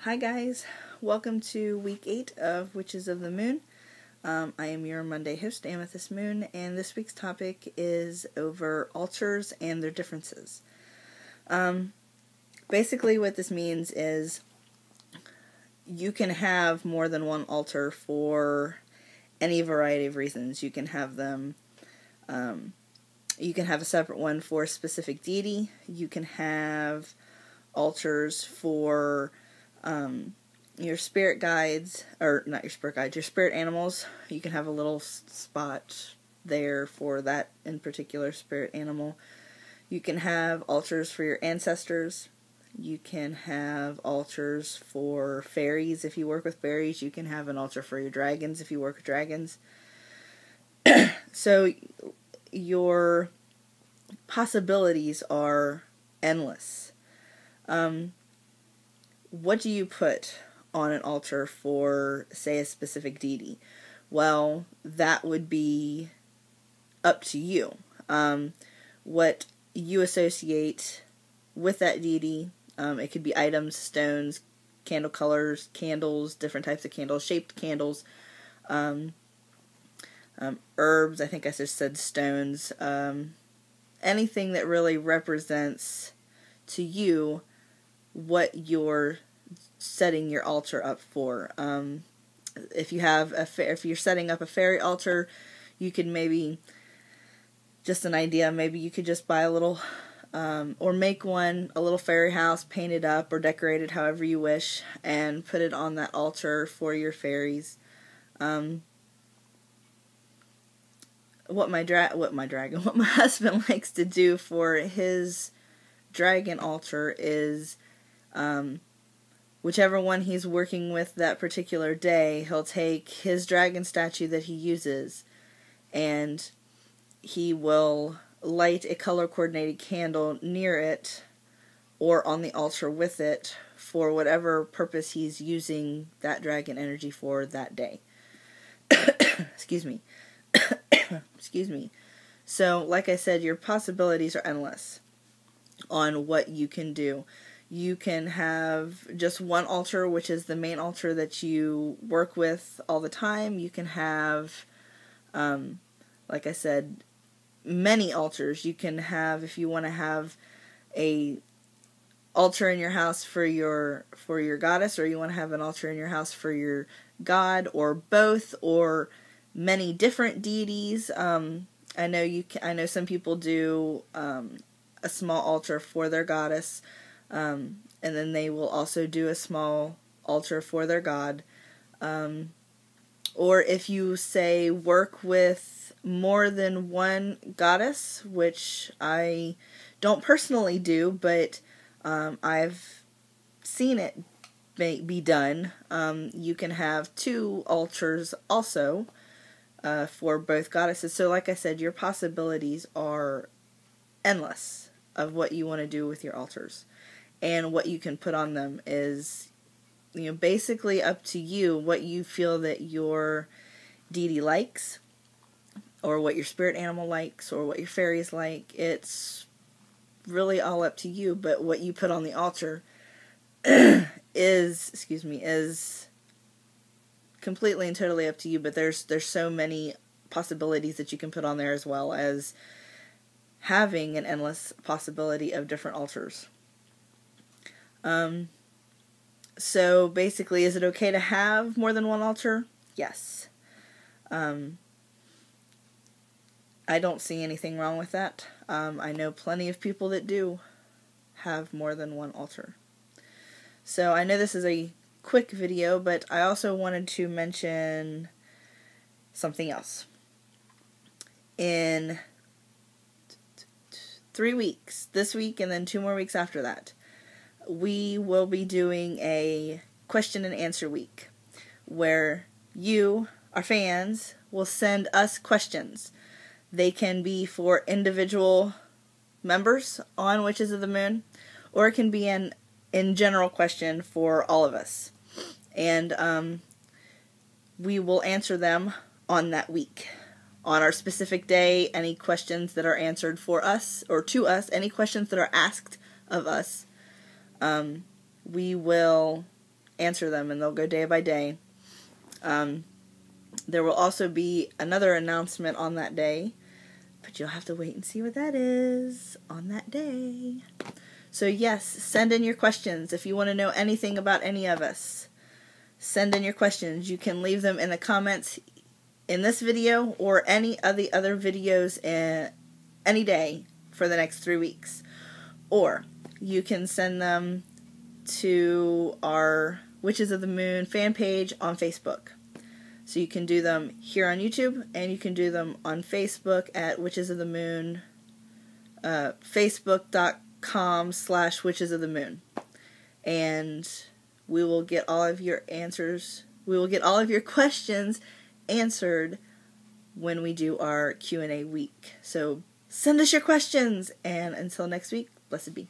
Hi guys, welcome to week 8 of Witches of the Moon. I am your Monday host, Amethyst Moon, and this week's topic is over altars and their differences. Basically what this means is you can have more than one altar for any variety of reasons. You can have them, you can have a separate one for a specific deity. You can have altars for your spirit guides, or not your spirit guides, your spirit animals. You can have a little spot there for that in particular spirit animal. You can have altars for your ancestors. You can have altars for fairies if you work with fairies. You can have an altar for your dragons if you work with dragons. So your possibilities are endless. What do you put on an altar for, say, a specific deity? Well, that would be up to you. What you associate with that deity, it could be items, stones, candle colors, candles, different types of candles, shaped candles, herbs, I think I just said stones, anything that really represents to you what you're setting your altar up for. If you're setting up a fairy altar, you could maybe, just an idea, maybe you could just buy a little, or make a little fairy house, paint it up or decorate it however you wish, and put it on that altar for your fairies. What my husband likes to do for his dragon altar is, whichever one he's working with that particular day, he'll take his dragon statue that he uses and he will light a color coordinated candle near it or on the altar with it for whatever purpose he's using that dragon energy for that day. Excuse me. Excuse me. So, like I said, your possibilities are endless on what you can do. You can have just one altar, which is the main altar that you work with all the time. You can have, like I said, many altars. You can have, if you want to have a altar in your house for your goddess, or you want to have an altar in your house for your god, or both, or many different deities. I know some people do a small altar for their goddess. And then they will also do a small altar for their god. Or if you, say, work with more than one goddess, which I don't personally do, but I've seen it be done, you can have 2 altars also for both goddesses. So like I said, your possibilities are endless of what you want to do with your altars. And what you can put on them is, basically up to you, what you feel that your deity likes, or what your spirit animal likes, or what your fairies like. It's really all up to you, but what you put on the altar is completely and totally up to you, but there's so many possibilities that you can put on there, as well as having an endless possibility of different altars. So basically, is it okay to have more than one altar? Yes. I don't see anything wrong with that. I know plenty of people that do have more than one altar. So I know this is a quick video, but I also wanted to mention something else. In 3 weeks, this week and then 2 more weeks after that, we will be doing a question and answer week where you, our fans, will send us questions. They can be for individual members on Witches of the Moon, or it can be an in general question for all of us. And we will answer them on that week. On our specific day, any questions that are answered for us, or to us, any questions that are asked of us, we will answer them, and they'll go day by day. There will also be another announcement on that day, but you'll have to wait and see what that is on that day. So yes, send in your questions. If you want to know anything about any of us, send in your questions. You can leave them in the comments in this video or any of the other videos any day for the next 3 weeks. Or you can send them to our Witches of the Moon fan page on Facebook. So you can do them here on YouTube, and you can do them on Facebook at Witches of the Moon, facebook.com/Witches of the Moon. And we will get all of your answers, we will get all of your questions answered when we do our Q&A week. So send us your questions, and until next week, blessed be.